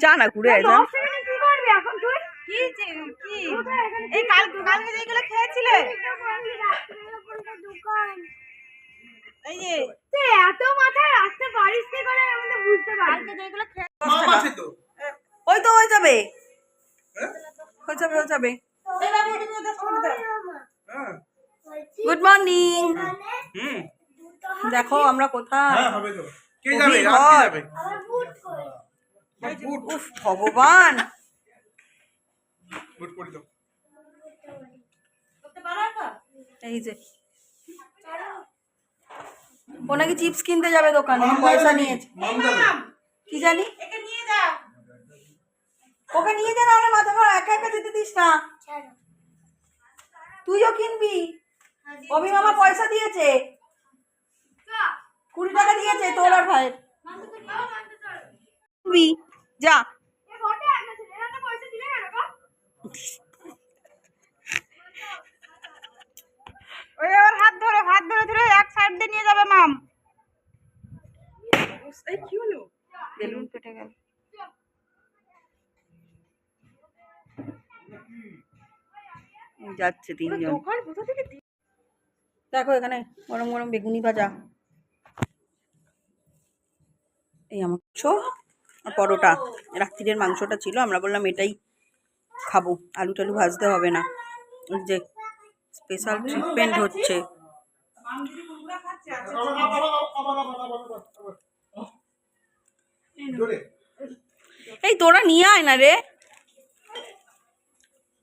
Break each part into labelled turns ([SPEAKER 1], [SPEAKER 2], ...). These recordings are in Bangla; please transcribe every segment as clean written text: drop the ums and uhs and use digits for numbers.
[SPEAKER 1] যা না ঘুরে আয়।
[SPEAKER 2] কি করবি এখন তুই? কি এই কালকে যেগুলো খেয়েছিলে এই যে তুই এত মাথায় রাখতে পারিস কি করে আমি বুঝতে পারি কালকে যেগুলো
[SPEAKER 1] মাম আছে তো ওই তো হয়ে যাবে হয়ে যাবে।
[SPEAKER 2] এই বাবু তুমি 10 টাকা দাও।
[SPEAKER 1] হ্যাঁ গুড মর্নিং। দেখো আমরা কোথায়?
[SPEAKER 3] হ্যাঁ হবে তো। কে যাবে? রাত যাবে।
[SPEAKER 2] আমার বুট কই?
[SPEAKER 3] বুট
[SPEAKER 1] উফ ভগবান
[SPEAKER 3] বুট পরি দাও।
[SPEAKER 2] করতে পারো এখন?
[SPEAKER 1] এই যে ও নাকি চিপস কিনতে যাবে দোকানে, পয়সা নিয়েছে
[SPEAKER 3] মাম যাবে।
[SPEAKER 1] কি জানি।
[SPEAKER 2] একে নিয়ে যা।
[SPEAKER 1] ওকে নিয়ে যা, না মাথা খারাপ, একা একা যেতে দিস না। তুইও কিনবি। অভি মামা পয়সা দিয়েছে, 20 টাকা দিয়েছে তোর আর ভাইয়ের। কিনবি যা।
[SPEAKER 2] ওই ওর হাত ধরে এক সাইড দিয়ে নিয়ে যাবে মাম।
[SPEAKER 1] এই কি হলো? বেলুন কেটে গেল। যাচ্ছে তিনজন। দেখো এখানে গরম গরম বেগুনি ভাজা, এই আমার আর পরোটা। রাত্রিরের মাংসটা ছিল, আমরা বললাম এটাই খাবো, আলু টালু ভাজতে হবে না। ওই যে স্পেশাল ট্রিটমেন্ট হচ্ছে। এই তোরা নিয়ে আয় না রে,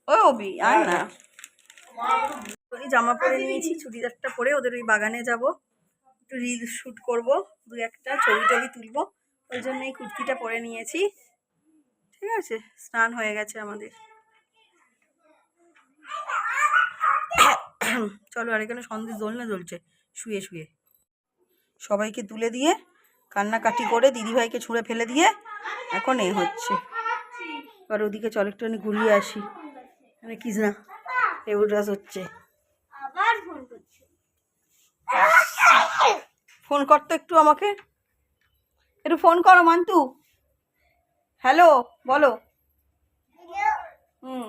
[SPEAKER 1] ও অবি আয় না। ওই জামা পরে নিয়েছি, চুড়িদারটা পরে ওদের ওই বাগানে যাব, একটু রিল শুট করবো, 2-1টা ছবি টবি তুলবো, ওই জন্য এই কুর্তিটা পরে নিয়েছি। ঠিক আছে, স্নান হয়ে গেছে আমাদের। চলো, আর এখানে সন্দেশ দোলনা জ্বলছে শুয়ে শুয়ে। সবাইকে তুলে দিয়ে কান্নাকাটি করে দিদিভাইকে ছুঁড়ে ফেলে দিয়ে এখন এ হচ্ছে। এবার ওদিকে চল একটুখানি ঘুরিয়ে আসি। মানে কি না টেবিল রাস হচ্ছে। ফোন করতো একটু আমাকে, একটু ফোন করো মান্তু। হ্যালো বলো। হুম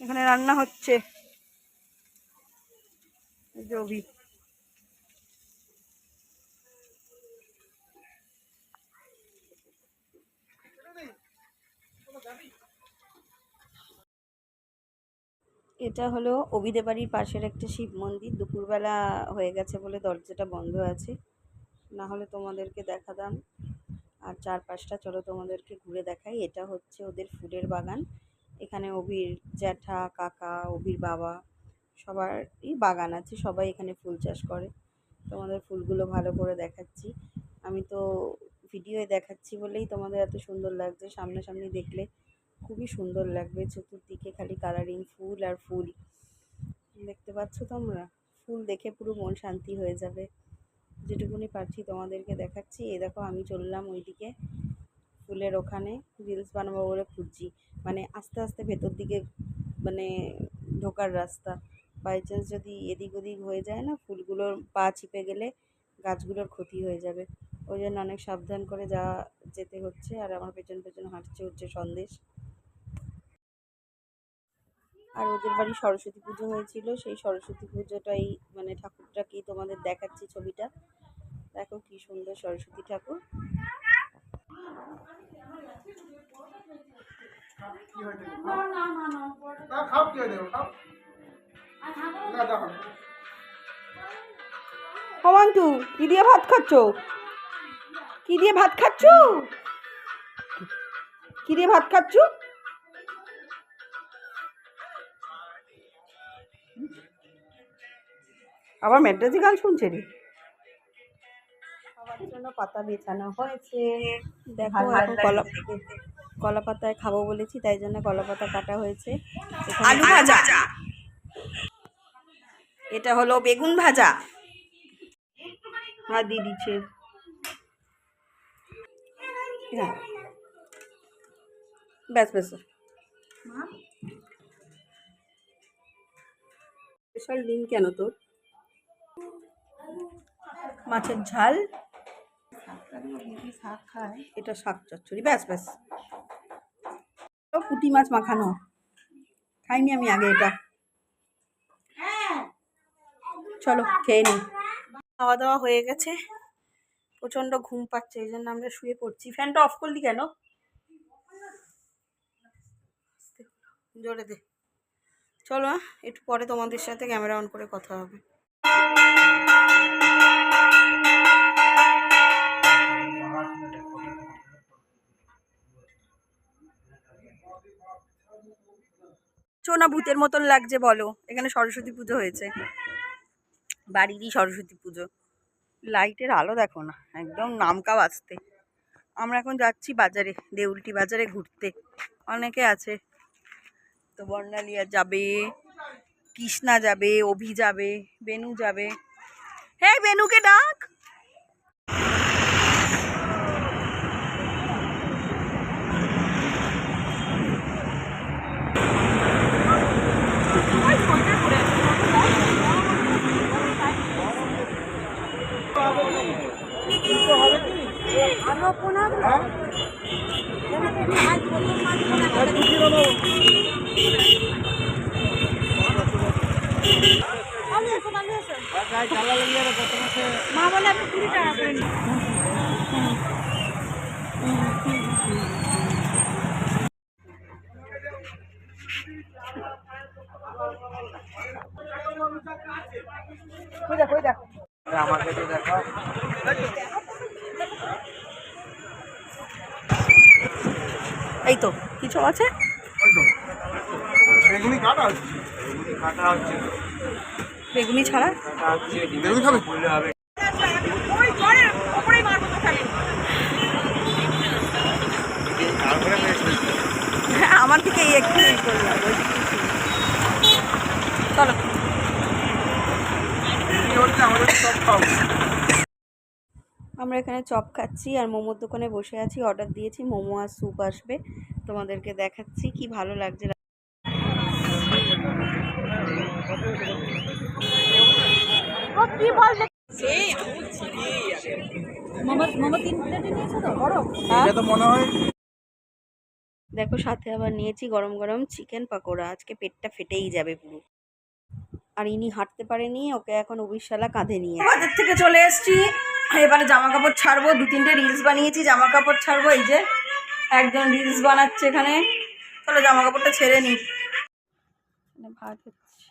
[SPEAKER 1] এখানে রান্না হচ্ছে। জবি এটা হলো অভিদে বাড়ির পাশের একটা শিব মন্দির। দুপুরবেলা হয়ে গেছে বলে দরজাটা বন্ধ আছে, না হলে তোমাদেরকে দেখাতাম। আর চারপাশটা চলো তোমাদেরকে ঘুরে দেখাই। এটা হচ্ছে ওদের ফুলের বাগান। এখানে অভির জ্যাঠা, কাকা, অভির বাবা সবারই বাগান আছে, সবাই এখানে ফুল চাষ করে। তোমাদের ফুলগুলো ভালো করে দেখাচ্ছি। আমি তো ভিডিওয়ে দেখাচ্ছি বলেই তোমাদের এত সুন্দর লাগছে, সামনাসামনি দেখলে খুবই সুন্দর লাগবে। চতুর্দিকে খালি কালারিং ফুল আর ফুল, দেখতে পাচ্ছ তোমরা? ফুল দেখে পুরো মন শান্তি হয়ে যাবে। যেটুকুনি পারছি তোমাদেরকে দেখাচ্ছি। এই দেখো আমি চললাম ওইদিকে ফুলের ওখানে, রিলস বানাবো বলে খুঁজছি। মানে আস্তে আস্তে ভেতর দিকে মানে ঢোকার রাস্তা, বাই চান্স যদি এদিক ওদিক হয়ে যায় না, ফুলগুলোর পা চিপে গেলে গাছগুলোর ক্ষতি হয়ে যাবে। ওই জন্য অনেক সাবধান করে যেতে হচ্ছে। আর আমার পেছন পেছন হাঁটছে হচ্ছে সন্দেশ। আর ওদের বাড়ি সরস্বতী পুজো হয়েছিল, সেই সরস্বতী পুজোটাই মানে ঠাকুরটাকেই তোমাদের দেখাচ্ছি ছবিটা। দেখো কি সুন্দর সরস্বতী ঠাকুর। কমান্টু কি দিয়ে ভাত খাচ্ছ? কি দিয়ে ভাত খাচ্ছ? কি দিয়ে ভাত খাচ্ছ? আবার মেড্রাসি গান শুনছে রে। সবার জন্য পাতা বেছানো হয়েছে। দেখো এখন কলা পাতায় খাবো বলেছি, তাই জন্য কলা পাতা কাটা হয়েছে। আলু ভাজা, এটা হলো বেগুন ভাজা। হ্যাঁ দিয়ে দিচ্ছে। ব্যাস ব্যাস স্পেশাল ডিম কেন তোর? মাছের ঝাল,
[SPEAKER 2] শাক খায়।
[SPEAKER 1] এটা শাক চচ্চড়ি, ব্যাস ব্যাস। পুঁটি মাছ মাখানো খাইনি আমি আগে এটা। চলো খেয়ে নিই। খাওয়া দাওয়া হয়ে গেছে, প্রচন্ড ঘুম পাচ্ছে, এই জন্য আমরা শুয়ে পড়ছি। ফ্যানটা অফ করলি কেন? জোরে দে। চলো একটু পরে তোমাদের সাথে ক্যামেরা অন করে কথা হবে। না ভূতের মতন লাগছে বলো? এখানে সরস্বতী পুজো হয়েছে, বাড়িরই সরস্বতী পুজো। লাইটের আলো দেখো না, একদম নামকা বাজতে। আমরা এখন যাচ্ছি বাজারে, দেউলটি বাজারে ঘুরতে। অনেকে আছে তো, বর্ণালিয়া যাবে, কৃষ্ণা যাবে, অভি যাবে, বেনু যাবে। হ্যাঁ বেনুকে ডাক।
[SPEAKER 2] মা বলে আমি 20 টাকা করে নিই।
[SPEAKER 3] আমাকে তো দেখাও।
[SPEAKER 1] এই তো কিছু আছে,
[SPEAKER 3] ওই তো বেগুনি কাটা হচ্ছে, বেগুনি কাটা হচ্ছে,
[SPEAKER 1] বেগুনি ছাড়া।
[SPEAKER 3] কাটা হচ্ছে, বেগুনি খাবে বললে হবে।
[SPEAKER 2] ওই ঘরের উপরেই মারবো তো খালি।
[SPEAKER 3] তারপরে
[SPEAKER 1] হ্যাঁ আমার থেকে এই একটু করলাম। চলো
[SPEAKER 3] কি হচ্ছে আমাদের সব খাও।
[SPEAKER 1] আমরা এখানে চপ খাচ্ছি আর মোমোর দোকানে বসে আছি, অর্ডার দিয়েছি, মোমো আর স্যুপ আসবে, তোমাদেরকে দেখাচ্ছি কি ভালো লাগছে।
[SPEAKER 2] ও কি বলছে? সেই মামা 3 প্লেটে নিয়েছো তো বড়?
[SPEAKER 3] এটা তো মনে হয়
[SPEAKER 1] দেখো সাথে আবার নিয়েছি গরম গরম চিকেন পাকোড়া, আজকে পেটটা ফেটেই যাবে পুরো। আর ইনি হাঁটতে পারেনি, ওকে এখন অভিশালা কাঁধে নিয়ে। বাজার থেকে চলে এসেছি, এবারে জামা কাপড় ছাড়বো, 2-3টে রিলস বানিয়েছি, জামা কাপড় ছাড়বো। এই যে একজন রিলস বানাচ্ছে এখানে, চলো জামা কাপড়টা ছেড়ে নি। ভাত হচ্ছে,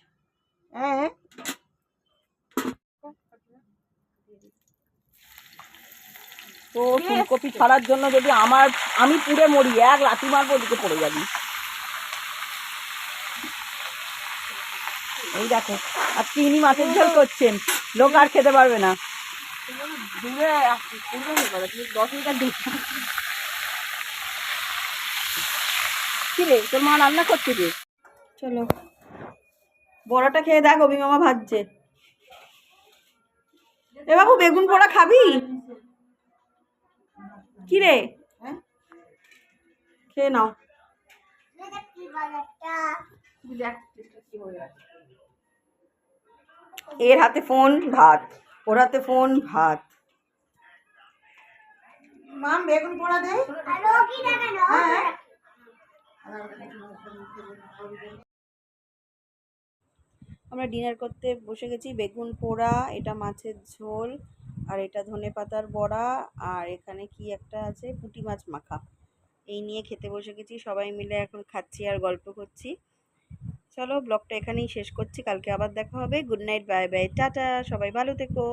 [SPEAKER 1] হ্যাঁ তো ফুলকপি ছাড়ার জন্য যদি আমি পুড়ে মরি, এক লাঠি মারবো, ওদিকে পড়ে যাবি। এই দেখো আজকে ইনি মাছের ঝোল করছেন, লোক আর খেতে পারবে না। দূরে 10 মিটার দূর। কি রে তোর মা রান্না করছে যে? চলো বড়াটা খেয়ে দেখ, অভি মামা ভাজছে। এ বাবু বেগুন পোড়া খাবি? কি রে খেয়ে নাও। এর হাতে ফোন ভাত, ওর হাতে ফোন ভাত।
[SPEAKER 2] মাম বেগুন পোড়া দে।
[SPEAKER 1] আমরা ডিনার করতে বসে গেছি, বেগুন পোড়া, এটা মাছের ঝোল, আর এটা ধনেপাতার বড়া, আর এখানে কি একটা আছে পুঁটি মাছ মাখা। এই নিয়ে খেতে বসে গেছি, সবাই মিলে এখন খাচ্ছি আর গল্প করছি। চলো ব্লগটা এখানেই শেষ করছি, কালকে আবার দেখা হবে। Good night, bye bye, tata, সবাই ভালো থেকো।